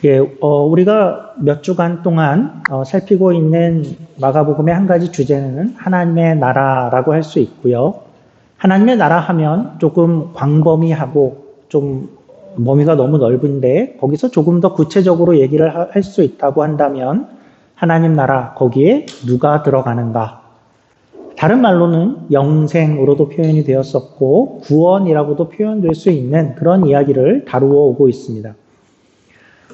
예, 우리가 몇 주간 동안 살피고 있는 마가복음의 한 가지 주제는 하나님의 나라라고 할 수 있고요. 하나님의 나라 하면 조금 광범위하고 좀 범위가 너무 넓은데 거기서 조금 더 구체적으로 얘기를 할 수 있다고 한다면 하나님 나라 거기에 누가 들어가는가? 다른 말로는 영생으로도 표현이 되었었고 구원이라고도 표현될 수 있는 그런 이야기를 다루어 오고 있습니다.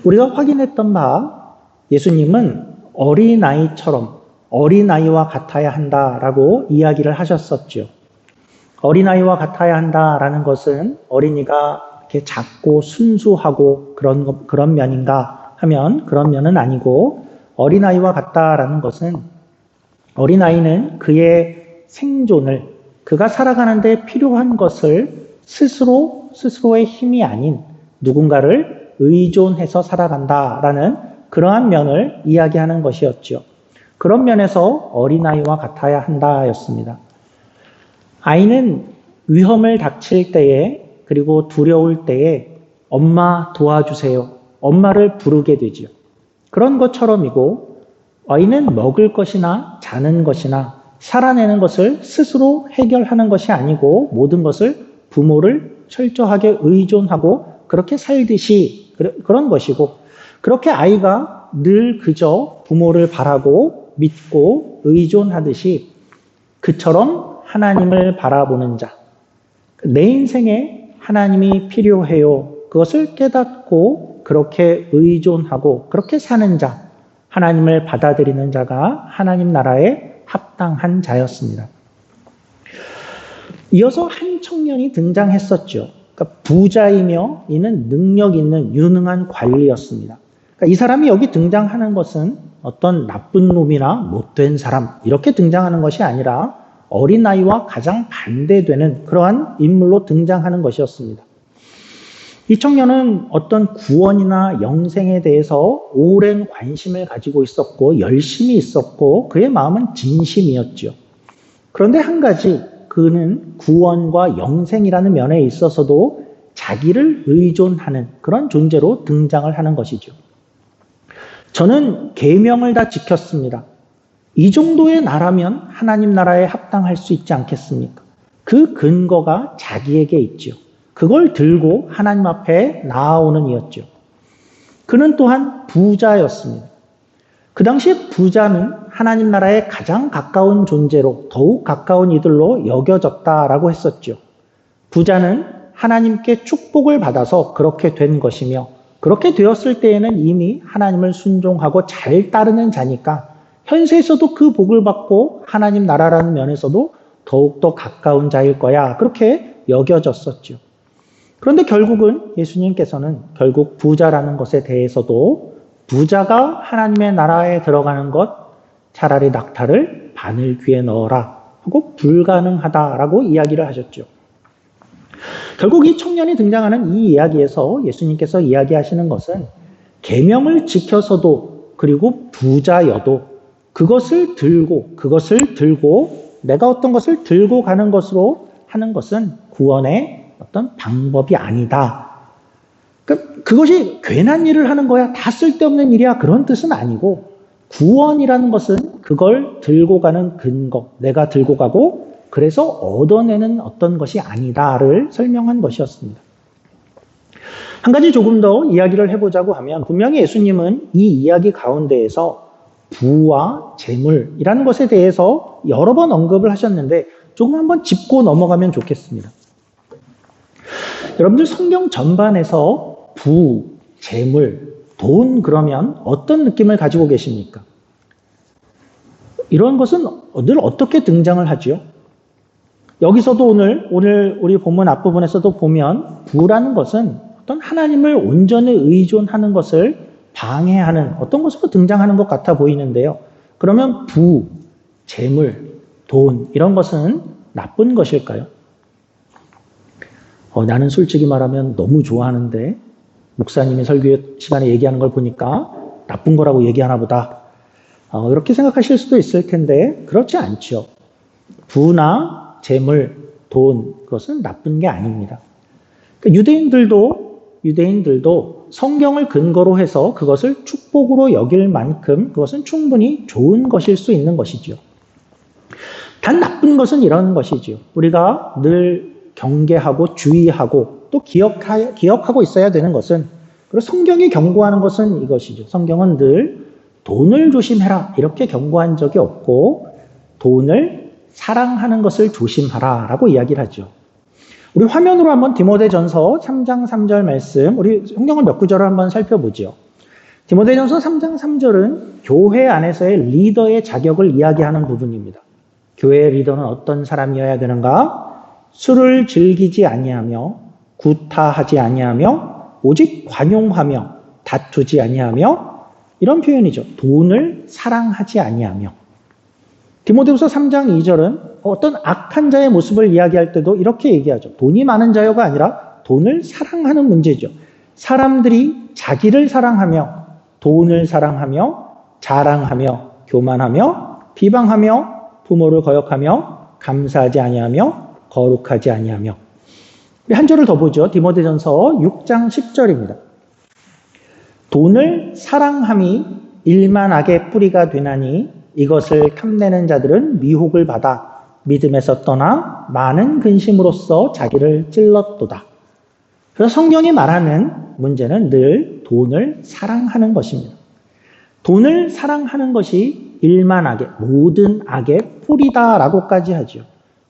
우리가 확인했던 바 예수님은 어린아이처럼 어린아이와 같아야 한다라고 이야기를 하셨었죠. 어린아이와 같아야 한다라는 것은 어린이가 이렇게 작고 순수하고 그런 면인가 하면 그런 면은 아니고 어린아이와 같다라는 것은 어린아이는 그의 생존을 그가 살아가는 데 필요한 것을 스스로의 힘이 아닌 누군가를 의존해서 살아간다라는 그러한 면을 이야기하는 것이었죠. 그런 면에서 어린아이와 같아야 한다였습니다. 아이는 위험을 닥칠 때에 그리고 두려울 때에 엄마 도와주세요. 엄마를 부르게 되죠. 그런 것처럼이고 아이는 먹을 것이나 자는 것이나 살아내는 것을 스스로 해결하는 것이 아니고 모든 것을 부모를 철저하게 의존하고 그렇게 살듯이 그런 것이고 그렇게 아이가 늘 그저 부모를 바라고 믿고 의존하듯이 그처럼 하나님을 바라보는 자, 내 인생에 하나님이 필요해요. 그것을 깨닫고 그렇게 의존하고 그렇게 사는 자, 하나님을 받아들이는 자가 하나님 나라에 합당한 자였습니다. 이어서 한 청년이 등장했었죠. 그러니까 부자이며 이는 능력 있는 유능한 관리였습니다. 그러니까 이 사람이 여기 등장하는 것은 어떤 나쁜 놈이나 못된 사람 이렇게 등장하는 것이 아니라 어린아이와 가장 반대되는 그러한 인물로 등장하는 것이었습니다. 이 청년은 어떤 구원이나 영생에 대해서 오랜 관심을 가지고 있었고 열심히 있었고 그의 마음은 진심이었죠. 그런데 한 가지 그는 구원과 영생이라는 면에 있어서도 자기를 의존하는 그런 존재로 등장을 하는 것이죠. 저는 계명을 다 지켰습니다. 이 정도의 나라면 하나님 나라에 합당할 수 있지 않겠습니까? 그 근거가 자기에게 있죠. 그걸 들고 하나님 앞에 나아오는 이였죠. 그는 또한 부자였습니다. 그 당시에 부자는 하나님 나라에 가장 가까운 존재로 더욱 가까운 이들로 여겨졌다라고 했었죠. 부자는 하나님께 축복을 받아서 그렇게 된 것이며 그렇게 되었을 때에는 이미 하나님을 순종하고 잘 따르는 자니까 현세에서도 그 복을 받고 하나님 나라라는 면에서도 더욱더 가까운 자일 거야. 그렇게 여겨졌었죠. 그런데 결국은 예수님께서는 결국 부자라는 것에 대해서도 부자가 하나님의 나라에 들어가는 것 차라리 낙타를 바늘 귀에 넣어라 하고 불가능하다라고 이야기를 하셨죠. 결국 이 청년이 등장하는 이 이야기에서 예수님께서 이야기하시는 것은 계명을 지켜서도 그리고 부자여도 그것을 들고 내가 어떤 것을 들고 가는 것으로 하는 것은 구원의 어떤 방법이 아니다. 그것이 괜한 일을 하는 거야. 다 쓸데없는 일이야. 그런 뜻은 아니고 구원이라는 것은 그걸 들고 가는 근거, 내가 들고 가고 그래서 얻어내는 어떤 것이 아니다를 설명한 것이었습니다. 한 가지 조금 더 이야기를 해보자고 하면 분명히 예수님은 이 이야기 가운데에서 부와 재물이라는 것에 대해서 여러 번 언급을 하셨는데 조금 한번 짚고 넘어가면 좋겠습니다. 여러분들 성경 전반에서 부, 재물, 돈 그러면 어떤 느낌을 가지고 계십니까? 이런 것은 늘 어떻게 등장을 하지요? 여기서도 오늘 우리 본문 앞부분에서도 보면 부라는 것은 어떤 하나님을 온전히 의존하는 것을 방해하는 어떤 것으로 등장하는 것 같아 보이는데요. 그러면 부, 재물, 돈 이런 것은 나쁜 것일까요? 나는 솔직히 말하면 너무 좋아하는데 목사님이 설교 시간에 얘기하는 걸 보니까 나쁜 거라고 얘기하나 보다. 이렇게 생각하실 수도 있을 텐데 그렇지 않죠. 부나 재물, 돈 그것은 나쁜 게 아닙니다. 유대인들도 유대인들도 성경을 근거로 해서 그것을 축복으로 여길 만큼 그것은 충분히 좋은 것일 수 있는 것이지요. 단 나쁜 것은 이런 것이지요. 우리가 늘 경계하고 주의하고 또 기억하고 있어야 되는 것은, 그리고 성경이 경고하는 것은 이것이죠. 성경은 늘 돈을 조심해라 이렇게 경고한 적이 없고 돈을 사랑하는 것을 조심하라 라고 이야기를 하죠. 우리 화면으로 한번 디모데전서 3장 3절 말씀, 우리 성경을 몇 구절을 한번 살펴보죠. 디모데전서 3장 3절은 교회 안에서의 리더의 자격을 이야기하는 부분입니다. 교회의 리더는 어떤 사람이어야 되는가? 술을 즐기지 아니하며 구타하지 아니하며 오직 관용하며 다투지 아니하며, 이런 표현이죠. 돈을 사랑하지 아니하며. 디모데후서 3장 2절은 어떤 악한 자의 모습을 이야기할 때도 이렇게 얘기하죠. 돈이 많은 자여가 아니라 돈을 사랑하는 문제죠. 사람들이 자기를 사랑하며 돈을 사랑하며 자랑하며 교만하며 비방하며 부모를 거역하며 감사하지 아니하며 거룩하지 아니하며. 한 절을 더 보죠. 디모데전서 6장 10절입니다. 돈을 사랑함이 일만악의 뿌리가 되나니 이것을 탐내는 자들은 미혹을 받아 믿음에서 떠나 많은 근심으로써 자기를 찔렀도다. 그래서 성경이 말하는 문제는 늘 돈을 사랑하는 것입니다. 돈을 사랑하는 것이 일만악의 모든 악의 뿌리다라고까지 하죠.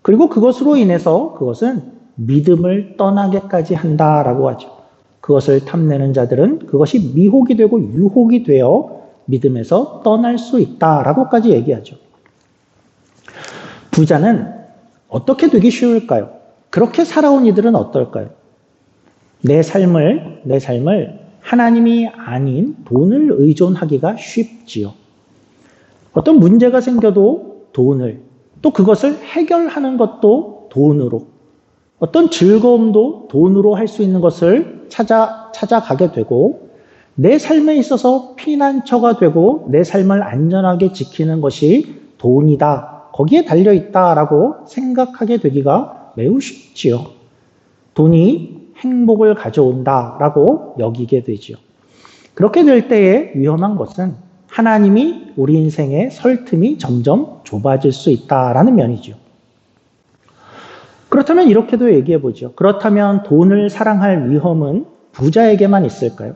그리고 그것으로 인해서 그것은 믿음을 떠나게까지 한다라고 하죠. 그것을 탐내는 자들은 그것이 미혹이 되고 유혹이 되어 믿음에서 떠날 수 있다라고까지 얘기하죠. 부자는 어떻게 되기 쉬울까요? 그렇게 살아온 이들은 어떨까요? 내 삶을 하나님이 아닌 돈을 의존하기가 쉽지요. 어떤 문제가 생겨도 돈을, 또 그것을 해결하는 것도 돈으로, 어떤 즐거움도 돈으로 할 수 있는 것을 찾아가게 되고, 내 삶에 있어서 피난처가 되고 내 삶을 안전하게 지키는 것이 돈이다, 거기에 달려있다라고 생각하게 되기가 매우 쉽지요. 돈이 행복을 가져온다라고 여기게 되지요. 그렇게 될 때에 위험한 것은 하나님이 우리 인생의 설 틈이 점점 좁아질 수 있다라는 면이죠. 그렇다면 이렇게도 얘기해 보죠. 그렇다면 돈을 사랑할 위험은 부자에게만 있을까요?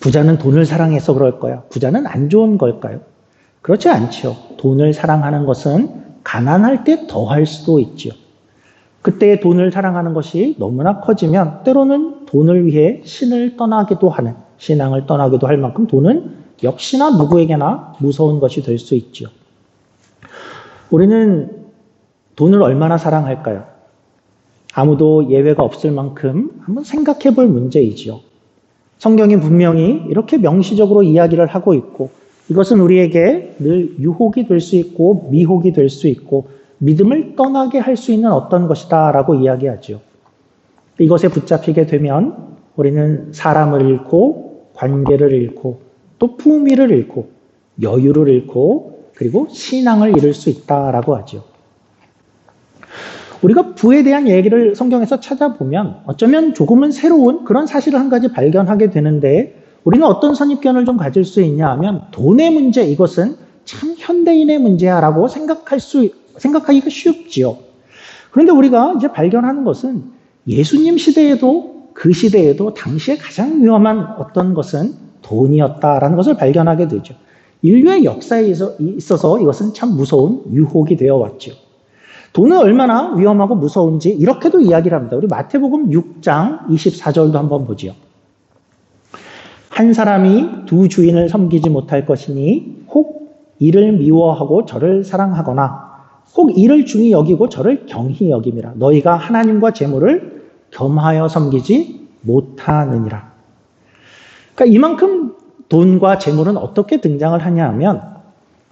부자는 돈을 사랑해서 그럴까요? 부자는 안 좋은 걸까요? 그렇지 않죠. 돈을 사랑하는 것은 가난할 때 더 할 수도 있지요. 그때 돈을 사랑하는 것이 너무나 커지면 때로는 돈을 위해 신을 떠나기도 하는, 신앙을 떠나기도 할 만큼 돈은 역시나 누구에게나 무서운 것이 될 수 있죠. 우리는 돈을 얼마나 사랑할까요? 아무도 예외가 없을 만큼 한번 생각해 볼 문제이지요. 성경이 분명히 이렇게 명시적으로 이야기를 하고 있고, 이것은 우리에게 늘 유혹이 될 수 있고 미혹이 될 수 있고 믿음을 떠나게 할 수 있는 어떤 것이다 라고 이야기하죠. 이것에 붙잡히게 되면 우리는 사람을 잃고 관계를 잃고 또 품위를 잃고 여유를 잃고 그리고 신앙을 잃을 수 있다라고 하죠. 우리가 부에 대한 얘기를 성경에서 찾아보면 어쩌면 조금은 새로운 그런 사실을 한 가지 발견하게 되는데, 우리는 어떤 선입견을 좀 가질 수 있냐 하면 돈의 문제, 이것은 참 현대인의 문제야라고 생각하기가 쉽지요. 그런데 우리가 이제 발견하는 것은 예수님 시대에도 그 시대에도 당시에 가장 위험한 어떤 것은 돈이었다라는 것을 발견하게 되죠. 인류의 역사에 있어서 이것은 참 무서운 유혹이 되어 왔죠. 돈은 얼마나 위험하고 무서운지 이렇게도 이야기를 합니다. 우리 마태복음 6장 24절도 한번 보지요. 한 사람이 두 주인을 섬기지 못할 것이니 혹 이를 미워하고 저를 사랑하거나 혹 이를 중히 여기고 저를 경히 여김이라. 너희가 하나님과 재물을 겸하여 섬기지 못하느니라. 그러니까 이만큼 돈과 재물은 어떻게 등장을 하냐 하면,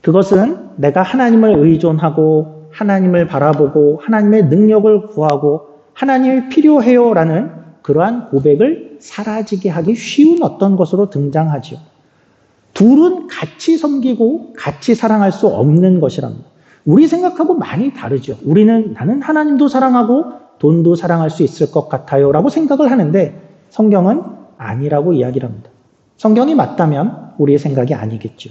그것은 내가 하나님을 의존하고 하나님을 바라보고 하나님의 능력을 구하고 하나님이 필요해요라는 그러한 고백을 사라지게 하기 쉬운 어떤 것으로 등장하죠. 둘은 같이 섬기고 같이 사랑할 수 없는 것이랍니다. 우리 생각하고 많이 다르죠. 우리는 나는 하나님도 사랑하고 돈도 사랑할 수 있을 것 같아요 라고 생각을 하는데, 성경은 아니라고 이야기를 합니다. 성경이 맞다면 우리의 생각이 아니겠죠.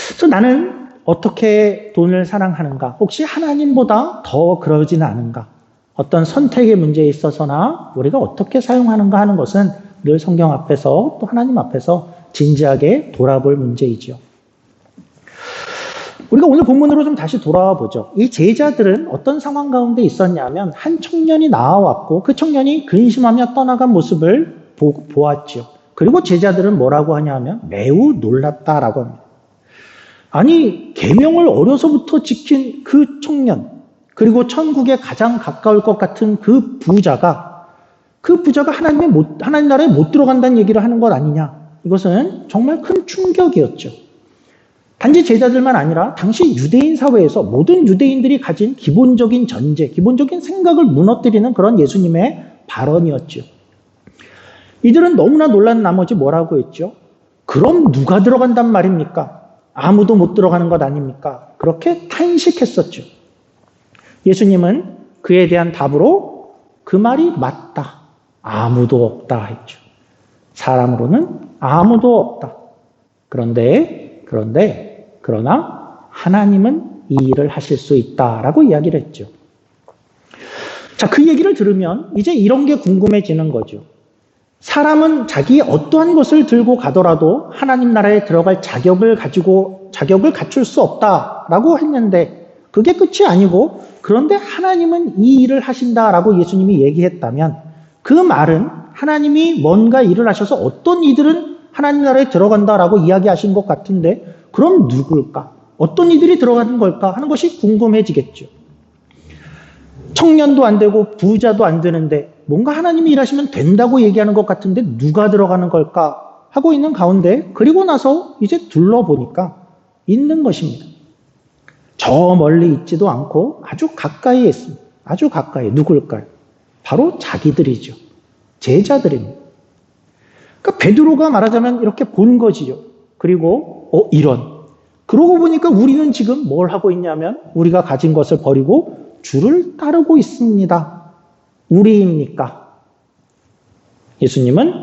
그래서 나는 어떻게 돈을 사랑하는가? 혹시 하나님보다 더 그러지는 않은가? 어떤 선택의 문제에 있어서나 우리가 어떻게 사용하는가 하는 것은 늘 성경 앞에서 또 하나님 앞에서 진지하게 돌아볼 문제이죠. 우리가 오늘 본문으로 좀 다시 돌아와 보죠. 이 제자들은 어떤 상황 가운데 있었냐면 한 청년이 나와왔고 그 청년이 근심하며 떠나간 모습을 보았죠. 그리고 제자들은 뭐라고 하냐면 매우 놀랐다라고 합니다. 아니, 계명을 어려서부터 지킨 그 청년, 그리고 천국에 가장 가까울 것 같은 그 부자가 하나님 나라에 못 들어간다는 얘기를 하는 것 아니냐. 이것은 정말 큰 충격이었죠. 단지 제자들만 아니라 당시 유대인 사회에서 모든 유대인들이 가진 기본적인 전제, 기본적인 생각을 무너뜨리는 그런 예수님의 발언이었죠. 이들은 너무나 놀란 나머지 뭐라고 했죠? 그럼 누가 들어간단 말입니까? 아무도 못 들어가는 것 아닙니까? 그렇게 탄식했었죠. 예수님은 그에 대한 답으로 그 말이 맞다. 아무도 없다 했죠. 사람으로는 아무도 없다. 그러나 하나님은 이 일을 하실 수 있다라고 이야기를 했죠. 자, 그 얘기를 들으면 이제 이런 게 궁금해지는 거죠. 사람은 자기 어떠한 것을 들고 가더라도 하나님 나라에 들어갈 자격을 갖출 수 없다라고 했는데 그게 끝이 아니고 그런데 하나님은 이 일을 하신다라고 예수님이 얘기했다면 그 말은 하나님이 뭔가 일을 하셔서 어떤 이들은 하나님 나라에 들어간다라고 이야기하신 것 같은데 그럼 누굴까? 어떤 이들이 들어가는 걸까? 하는 것이 궁금해지겠죠. 청년도 안 되고 부자도 안 되는데 뭔가 하나님이 일하시면 된다고 얘기하는 것 같은데 누가 들어가는 걸까? 하고 있는 가운데 그리고 나서 이제 둘러보니까 있는 것입니다. 저 멀리 있지도 않고 아주 가까이에 있습니다. 아주 가까이. 누굴까요? 바로 자기들이죠. 제자들입니다. 그러니까 베드로가 말하자면 이렇게 본 것이죠. 그리고 이런. 그러고 보니까 우리는 지금 뭘 하고 있냐면 우리가 가진 것을 버리고 주를 따르고 있습니다. 우리입니까? 예수님은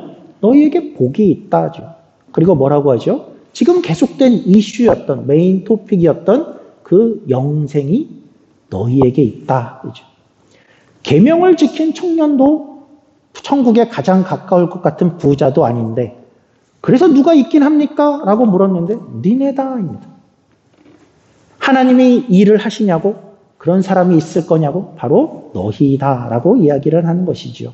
너희에게 복이 있다 하죠. 그리고 뭐라고 하죠? 지금 계속된 이슈였던 메인 토픽이었던 그 영생이 너희에게 있다 하죠. 계명을 지킨 청년도 천국에 가장 가까울 것 같은 부자도 아닌데 그래서 누가 있긴 합니까? 라고 물었는데 니네다입니다. 하나님이 일을 하시냐고? 그런 사람이 있을 거냐고? 바로 너희다라고 이야기를 하는 것이지요.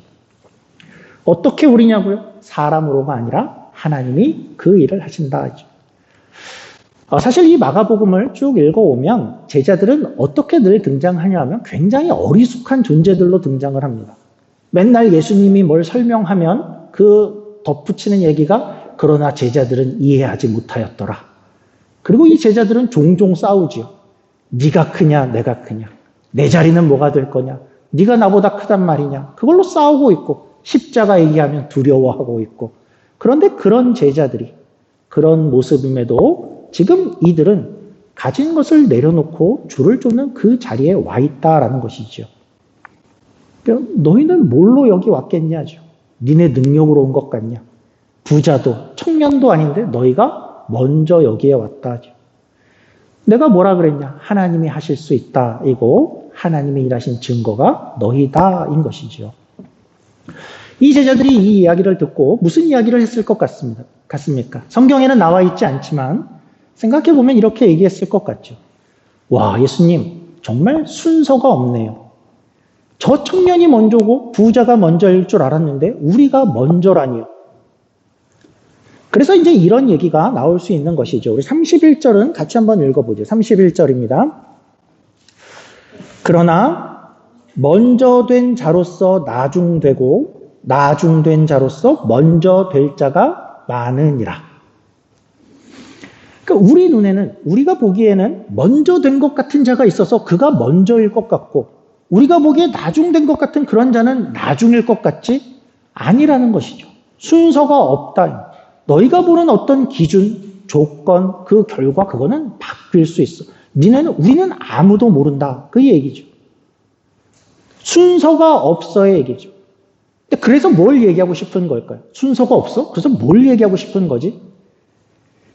어떻게 우리냐고요? 사람으로가 아니라 하나님이 그 일을 하신다 하죠. 사실 이 마가복음을 쭉 읽어오면 제자들은 어떻게 늘 등장하냐 하면 굉장히 어리숙한 존재들로 등장을 합니다. 맨날 예수님이 뭘 설명하면 그 덧붙이는 얘기가 그러나 제자들은 이해하지 못하였더라. 그리고 이 제자들은 종종 싸우지요. 네가 크냐 내가 크냐. 내 자리는 뭐가 될 거냐. 네가 나보다 크단 말이냐. 그걸로 싸우고 있고 십자가 얘기하면 두려워하고 있고 그런데 그런 제자들이 그런 모습임에도 지금 이들은 가진 것을 내려놓고 주를 쫓는 그 자리에 와 있다라는 것이죠. 너희는 뭘로 여기 왔겠냐죠. 니네 능력으로 온 것 같냐. 부자도 청년도 아닌데 너희가 먼저 여기에 왔다죠. 내가 뭐라 그랬냐. 하나님이 하실 수 있다. 이고 하나님이 일하신 증거가 너희다인 것이죠. 이 제자들이 이 이야기를 듣고 무슨 이야기를 했을 것 같습니까? 성경에는 나와 있지 않지만 생각해보면 이렇게 얘기했을 것 같죠. 와, 예수님 정말 순서가 없네요. 저 청년이 먼저고 부자가 먼저일 줄 알았는데 우리가 먼저라니요. 그래서 이제 이런 얘기가 나올 수 있는 것이죠. 우리 31절은 같이 한번 읽어보죠. 31절입니다. 그러나 먼저 된 자로서 나중되고 나중된 자로서 먼저 될 자가 많으니라. 그러니까 우리 눈에는 우리가 보기에는 먼저 된 것 같은 자가 있어서 그가 먼저일 것 같고 우리가 보기에 나중된 것 같은 그런 자는 나중일 것 같지 아니라는 것이죠. 순서가 없다. 너희가 보는 어떤 기준, 조건, 그 결과 그거는 바뀔 수 있어. 우리는 아무도 모른다. 그 얘기죠. 순서가 없어의 얘기죠. 근데 그래서 뭘 얘기하고 싶은 걸까요? 순서가 없어? 그래서 뭘 얘기하고 싶은 거지?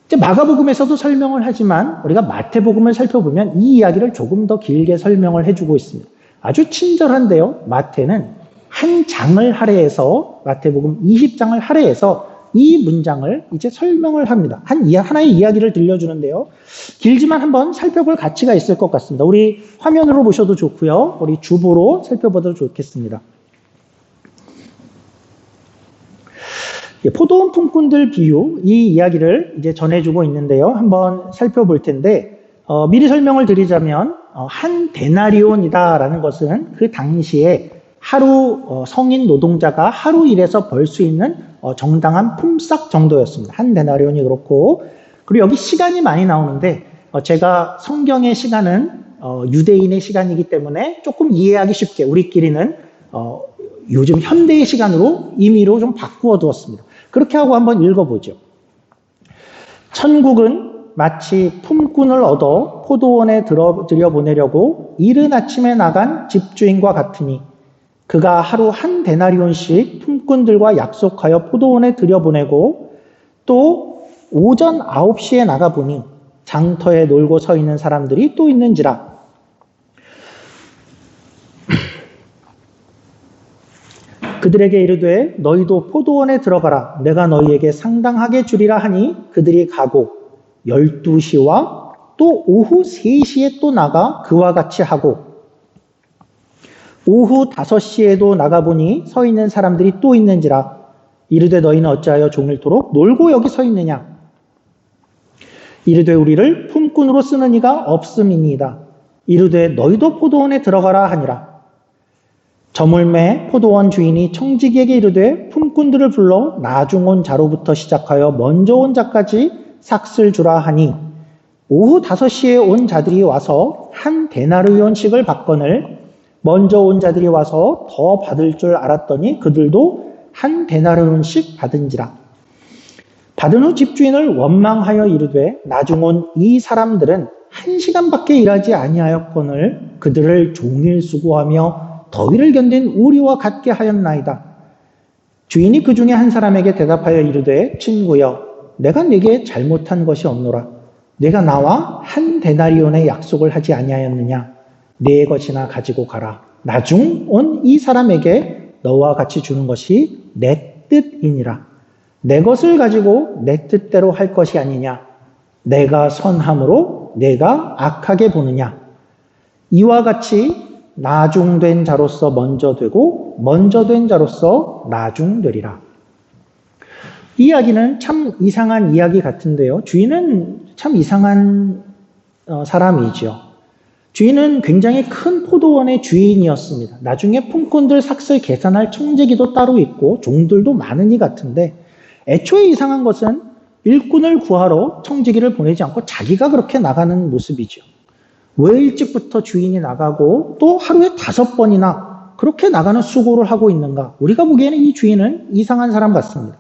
이제 마가복음에서도 설명을 하지만 우리가 마태복음을 살펴보면 이 이야기를 조금 더 길게 설명을 해주고 있습니다. 아주 친절한데요. 마태는 한 장을 할애해서 마태복음 20장을 할애해서 이 문장을 이제 설명을 합니다. 하나의 이야기를 들려주는데요. 길지만 한번 살펴볼 가치가 있을 것 같습니다. 우리 화면으로 보셔도 좋고요. 우리 주보로 살펴봐도 좋겠습니다. 포도원 품꾼들 비유, 이 이야기를 이제 전해주고 있는데요. 한번 살펴볼 텐데, 미리 설명을 드리자면, 한 데나리온이다라는 것은 그 당시에 하루 성인 노동자가 하루 일해서 벌 수 있는 정당한 품삯 정도였습니다. 한 데나리온이 그렇고, 그리고 여기 시간이 많이 나오는데, 제가 성경의 시간은 유대인의 시간이기 때문에 조금 이해하기 쉽게 우리끼리는 요즘 현대의 시간으로 임의로 좀 바꾸어 두었습니다. 그렇게 하고 한번 읽어보죠. 천국은 마치 품꾼을 얻어 포도원에 들여보내려고 이른 아침에 나간 집주인과 같으니 그가 하루 한 데나리온씩 품꾼들과 약속하여 포도원에 들여보내고 또 오전 9시에 나가보니 장터에 놀고 서 있는 사람들이 또 있는지라. 그들에게 이르되 너희도 포도원에 들어가라. 내가 너희에게 상당하게 주리라 하니 그들이 가고 12시와 또 오후 3시에 또 나가 그와 같이 하고 오후 5시에도 나가보니 서 있는 사람들이 또 있는지라. 이르되 너희는 어찌하여 종일토록 놀고 여기 서 있느냐. 이르되 우리를 품꾼으로 쓰는 이가 없음이니이다. 이르되 너희도 포도원에 들어가라 하니라. 저물매 포도원 주인이 청지기에게 이르되 품꾼들을 불러 나중 온 자로부터 시작하여 먼저 온 자까지 삭슬 주라 하니 오후 5시에 온 자들이 와서 한 데나리온씩을 받거늘 먼저 온 자들이 와서 더 받을 줄 알았더니 그들도 한 데나리온씩 받은지라. 받은 후 집주인을 원망하여 이르되 나중 온 이 사람들은 1시간밖에 일하지 아니하였거늘 그들을 종일 수고하며 더위를 견딘 우리와 같게 하였나이다. 주인이 그 중에 한 사람에게 대답하여 이르되 친구여 내가 네게 잘못한 것이 없노라. 네가 나와 한 데나리온의 약속을 하지 아니하였느냐. 네 것이나 가지고 가라. 나중 온 이 사람에게 너와 같이 주는 것이 내 뜻이니라. 내 것을 가지고 내 뜻대로 할 것이 아니냐. 내가 선함으로 내가 악하게 보느냐. 이와 같이 나중된 자로서 먼저 되고 먼저 된 자로서 나중되리라. 이 이야기는 참 이상한 이야기 같은데요. 주인은 참 이상한 사람이죠. 주인은 굉장히 큰 포도원의 주인이었습니다. 나중에 품꾼들 삭슬 계산할 청지기도 따로 있고 종들도 많으니 같은데 애초에 이상한 것은 일꾼을 구하러 청지기를 보내지 않고 자기가 그렇게 나가는 모습이죠. 왜 일찍부터 주인이 나가고 또 하루에 5번이나 그렇게 나가는 수고를 하고 있는가? 우리가 보기에는 이 주인은 이상한 사람 같습니다.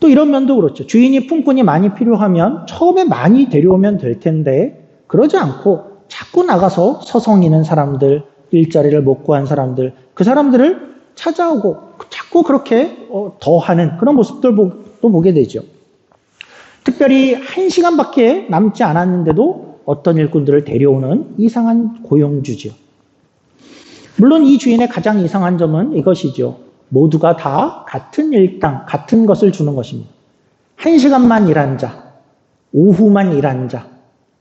또 이런 면도 그렇죠. 주인이 품꾼이 많이 필요하면 처음에 많이 데려오면 될 텐데 그러지 않고 자꾸 나가서 서성이는 사람들, 일자리를 못 구한 사람들, 그 사람들을 찾아오고 자꾸 그렇게 더하는 그런 모습들도 보게 되죠. 특별히 1시간밖에 남지 않았는데도 어떤 일꾼들을 데려오는 이상한 고용주죠. 물론 이 주인의 가장 이상한 점은 이것이죠. 모두가 다 같은 일당, 같은 것을 주는 것입니다. 1시간만 일한 자, 오후만 일한 자,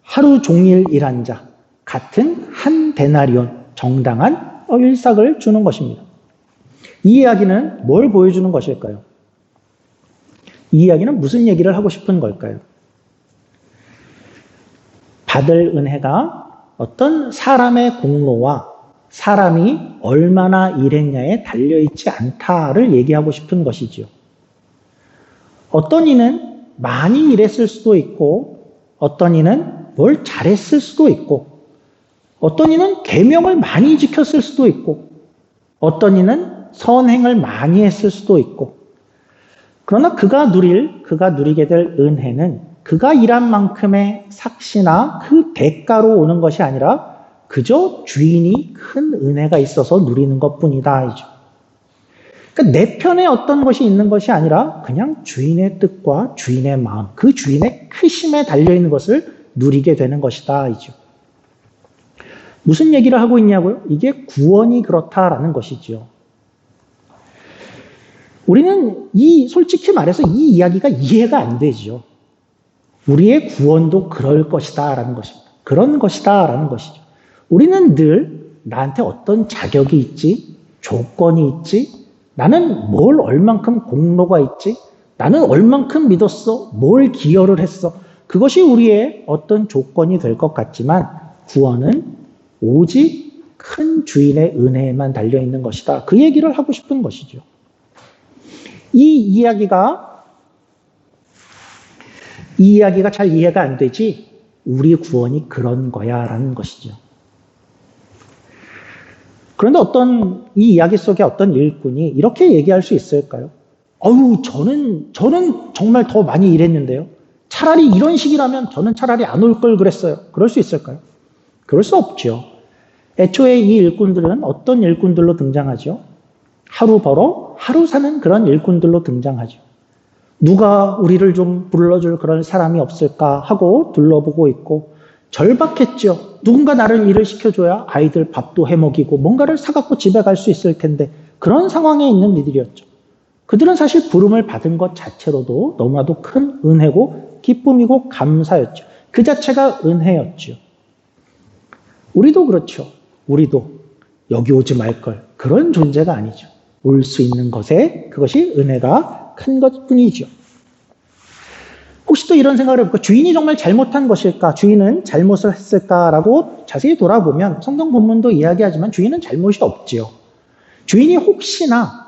하루 종일 일한 자, 같은 한 데나리온, 정당한 일삭을 주는 것입니다. 이 이야기는 뭘 보여주는 것일까요? 이 이야기는 무슨 얘기를 하고 싶은 걸까요? 받을 은혜가 어떤 사람의 공로와 사람이 얼마나 일했냐에 달려있지 않다를 얘기하고 싶은 것이지요. 어떤 이는 많이 일했을 수도 있고 어떤 이는 뭘 잘했을 수도 있고 어떤 이는 계명을 많이 지켰을 수도 있고 어떤 이는 선행을 많이 했을 수도 있고 그러나 그가 누리게 될 은혜는 그가 일한 만큼의 삭시나 그 대가로 오는 것이 아니라 그저 주인이 큰 은혜가 있어서 누리는 것뿐이다. 그러니까 내 편에 어떤 것이 있는 것이 아니라 그냥 주인의 뜻과 주인의 마음, 그 주인의 크심에 달려있는 것을 누리게 되는 것이다. 이죠. 무슨 얘기를 하고 있냐고요? 이게 구원이 그렇다라는 것이죠. 우리는 솔직히 말해서 이 이야기가 이해가 안 되죠. 우리의 구원도 그럴 것이다 라는 것입니다. 그런 것이다 라는 것이죠. 우리는 늘 나한테 어떤 자격이 있지, 조건이 있지, 나는 뭘 얼만큼 공로가 있지, 나는 얼만큼 믿었어, 뭘 기여를 했어. 그것이 우리의 어떤 조건이 될 것 같지만 구원은 오직 큰 주인의 은혜에만 달려있는 것이다. 그 얘기를 하고 싶은 것이죠. 이 이야기가 잘 이해가 안 되지, 우리 구원이 그런 거야 라는 것이죠. 그런데 이 이야기 속에 어떤 일꾼이 이렇게 얘기할 수 있을까요? 저는 정말 더 많이 일했는데요. 차라리 이런 식이라면 저는 차라리 안 올 걸 그랬어요. 그럴 수 있을까요? 그럴 수 없죠. 애초에 이 일꾼들은 어떤 일꾼들로 등장하죠? 하루 벌어 하루 사는 그런 일꾼들로 등장하죠. 누가 우리를 좀 불러줄 그런 사람이 없을까 하고 둘러보고 있고 절박했죠. 누군가 나를 일을 시켜줘야 아이들 밥도 해먹이고 뭔가를 사갖고 집에 갈 수 있을 텐데 그런 상황에 있는 이들이었죠. 그들은 사실 부름을 받은 것 자체로도 너무나도 큰 은혜고 기쁨이고 감사였죠. 그 자체가 은혜였죠. 우리도 그렇죠. 우리도 여기 오지 말걸 그런 존재가 아니죠. 올 수 있는 것에 그것이 은혜가 큰 것뿐이죠. 혹시 또 이런 생각을 해볼까? 주인이 정말 잘못한 것일까? 주인은 잘못을 했을까라고 자세히 돌아보면 성경 본문도 이야기하지만 주인은 잘못이 없지요. 주인이 혹시나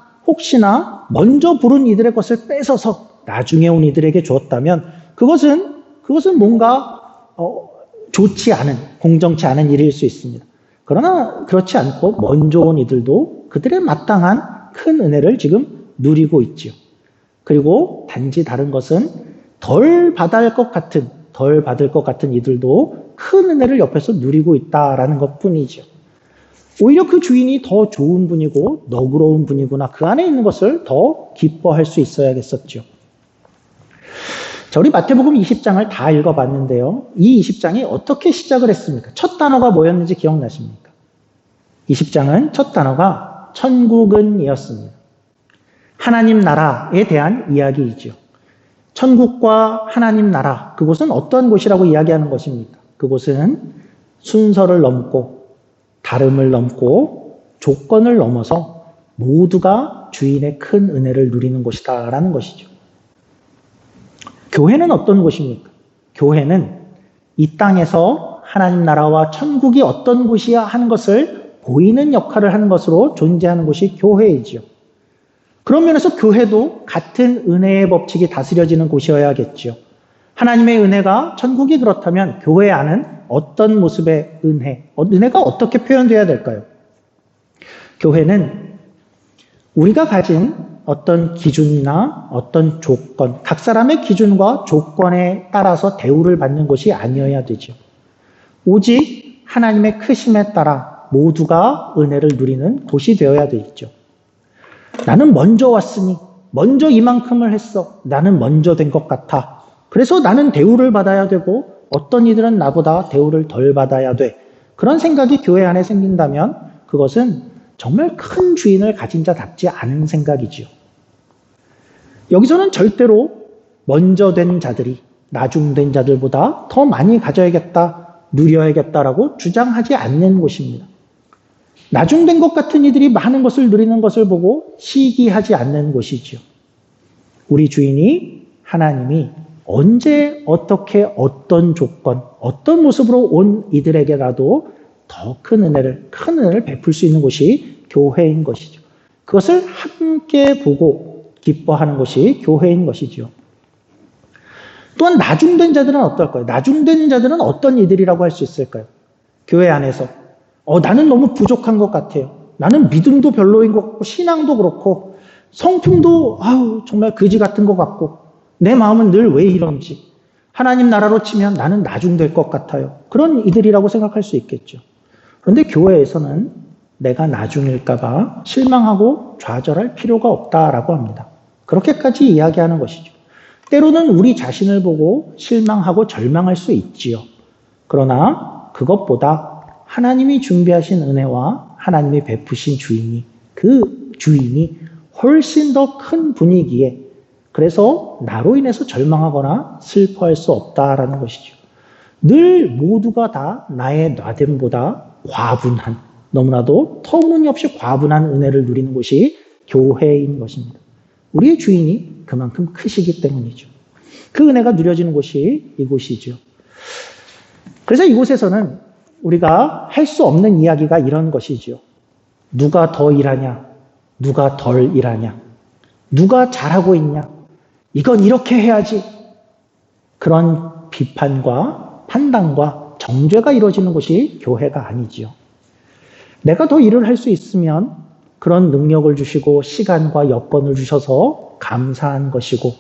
먼저 부른 이들의 것을 뺏어서 나중에 온 이들에게 주었다면 그것은 뭔가 좋지 않은, 공정치 않은 일일 수 있습니다. 그러나 그렇지 않고 먼저 온 이들도 그들의 마땅한 큰 은혜를 지금 누리고 있지요. 그리고 단지 다른 것은 덜 받을 것 같은 이들도 큰 은혜를 옆에서 누리고 있다라는 것뿐이죠. 오히려 그 주인이 더 좋은 분이고 너그러운 분이구나, 그 안에 있는 것을 더 기뻐할 수 있어야겠었죠. 자, 우리 마태복음 20장을 다 읽어봤는데요. 이 20장이 어떻게 시작을 했습니까? 첫 단어가 뭐였는지 기억나십니까? 20장은 첫 단어가 천국은 이었습니다. 하나님 나라에 대한 이야기이죠. 천국과 하나님 나라, 그곳은 어떤 곳이라고 이야기하는 것입니까? 그곳은 순서를 넘고 다름을 넘고 조건을 넘어서 모두가 주인의 큰 은혜를 누리는 곳이다 라는 것이죠. 교회는 어떤 곳입니까? 교회는 이 땅에서 하나님 나라와 천국이 어떤 곳이야 하는 것을 보이는 역할을 하는 것으로 존재하는 곳이 교회이지요. 그런 면에서 교회도 같은 은혜의 법칙이 다스려지는 곳이어야겠죠. 하나님의 은혜가 천국이 그렇다면 교회 안은 어떤 모습의 은혜가 어떻게 표현되어야 될까요? 교회는 우리가 가진 어떤 기준이나 어떤 조건, 각 사람의 기준과 조건에 따라서 대우를 받는 것이 아니어야 되죠. 오직 하나님의 크심에 따라 모두가 은혜를 누리는 곳이 되어야 되겠죠. 나는 먼저 왔으니, 먼저 이만큼을 했어. 나는 먼저 된 것 같아. 그래서 나는 대우를 받아야 되고 어떤 이들은 나보다 대우를 덜 받아야 돼. 그런 생각이 교회 안에 생긴다면 그것은 정말 큰 주인을 가진 자답지 않은 생각이지요. 여기서는 절대로 먼저 된 자들이 나중된 자들보다 더 많이 가져야겠다, 누려야겠다라고 주장하지 않는 곳입니다. 나중된 것 같은 이들이 많은 것을 누리는 것을 보고 시기하지 않는 곳이지요. 우리 주인이 하나님이 언제 어떻게 어떤 조건, 어떤 모습으로 온 이들에게라도 더 큰 은혜를 베풀 수 있는 곳이 교회인 것이죠. 그것을 함께 보고 기뻐하는 것이 교회인 것이죠. 또한 나중된 자들은 어떨까요? 나중된 자들은 어떤 이들이라고 할 수 있을까요? 교회 안에서 나는 너무 부족한 것 같아요. 나는 믿음도 별로인 것 같고 신앙도 그렇고 성품도 정말 거지 같은 것 같고 내 마음은 늘 왜 이런지, 하나님 나라로 치면 나는 나중될 것 같아요. 그런 이들이라고 생각할 수 있겠죠. 그런데 교회에서는 내가 나중일까봐 실망하고 좌절할 필요가 없다라고 합니다. 그렇게까지 이야기하는 것이죠. 때로는 우리 자신을 보고 실망하고 절망할 수 있지요. 그러나 그것보다 하나님이 준비하신 은혜와 하나님이 베푸신 그 주인이 훨씬 더 큰 분위기에, 그래서 나로 인해서 절망하거나 슬퍼할 수 없다라는 것이죠. 늘 모두가 다 나의 나됨보다 과분한, 너무나도 터무니없이 과분한 은혜를 누리는 곳이 교회인 것입니다. 우리의 주인이 그만큼 크시기 때문이죠. 그 은혜가 누려지는 곳이 이곳이죠. 그래서 이곳에서는 우리가 할 수 없는 이야기가 이런 것이죠. 누가 더 일하냐? 누가 덜 일하냐? 누가 잘하고 있냐? 이건 이렇게 해야지. 그런 비판과 판단과 정죄가 이루어지는 곳이 교회가 아니지요. 내가 더 일을 할 수 있으면 그런 능력을 주시고 시간과 여건을 주셔서 감사한 것이고,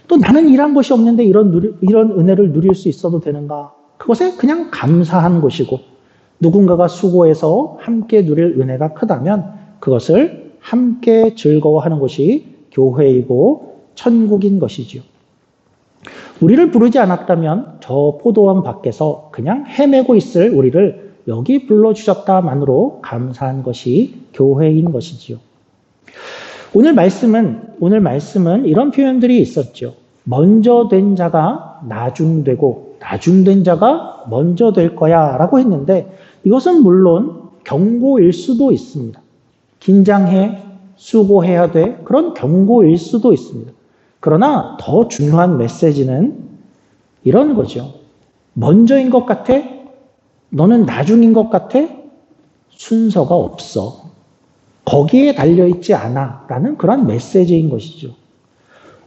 또 나는 일한 것이 없는데 이런 은혜를 누릴 수 있어도 되는가? 그것에 그냥 감사한 것이고, 누군가가 수고해서 함께 누릴 은혜가 크다면 그것을 함께 즐거워하는 것이 교회이고 천국인 것이지요. 우리를 부르지 않았다면 저 포도원 밖에서 그냥 헤매고 있을 우리를 여기 불러주셨다만으로 감사한 것이 교회인 것이지요. 오늘 말씀은 이런 표현들이 있었죠. 먼저 된 자가 나중되고 나중된 자가 먼저 될 거야 라고 했는데, 이것은 물론 경고일 수도 있습니다. 긴장해, 수고해야 돼, 그런 경고일 수도 있습니다. 그러나 더 중요한 메시지는 이런 거죠. 먼저인 것 같아? 너는 나중인 것 같아? 순서가 없어. 거기에 달려있지 않아 라는 그런 메시지인 것이죠.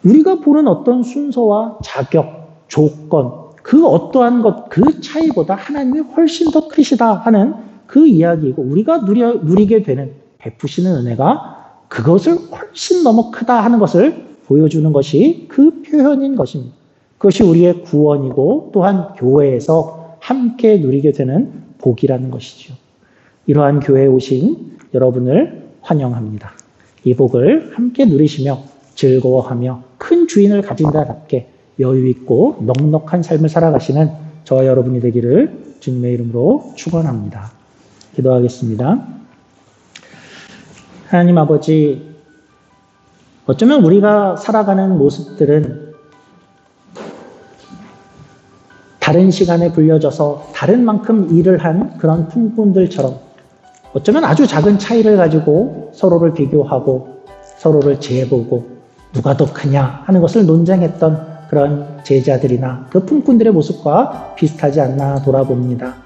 우리가 보는 어떤 순서와 자격, 조건, 그 어떠한 것, 그 차이보다 하나님이 훨씬 더 크시다 하는 그 이야기이고, 우리가 누리게 되는 베푸시는 은혜가 그것을 훨씬 너무 크다 하는 것을 보여주는 것이 그 표현인 것입니다. 그것이 우리의 구원이고 또한 교회에서 함께 누리게 되는 복이라는 것이죠. 이러한 교회에 오신 여러분을 환영합니다. 이 복을 함께 누리시며 즐거워하며 큰 주인을 가진 자답게 여유있고 넉넉한 삶을 살아가시는 저와 여러분이 되기를 주님의 이름으로 축원합니다. 기도하겠습니다. 하나님 아버지, 어쩌면 우리가 살아가는 모습들은 다른 시간에 불려져서 다른 만큼 일을 한 그런 풍문들처럼 어쩌면 아주 작은 차이를 가지고 서로를 비교하고 서로를 재보고 누가 더 크냐 하는 것을 논쟁했던 그런 제자들이나 그 품꾼들의 모습과 비슷하지 않나 돌아봅니다.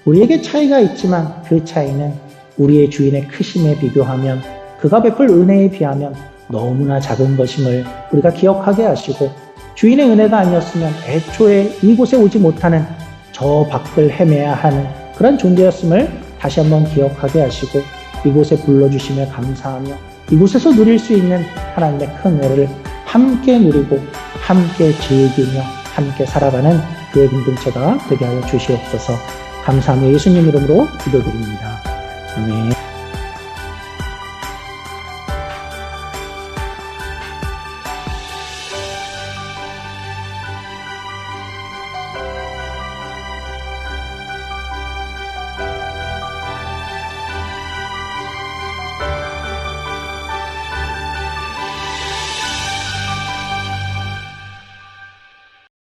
우리에게 차이가 있지만 그 차이는 우리의 주인의 크심에 비교하면, 그가 베풀 은혜에 비하면 너무나 작은 것임을 우리가 기억하게 하시고, 주인의 은혜가 아니었으면 애초에 이곳에 오지 못하는 저 밖을 헤매야 하는 그런 존재였음을 다시 한번 기억하게 하시고, 이곳에 불러주심에 감사하며 이곳에서 누릴 수 있는 하나님의 큰 은혜를 함께 누리고 함께 즐기며 함께 살아가는 교회 공동체가 되게 하여 주시옵소서. 감사하며 예수님 이름으로 기도드립니다. 아멘.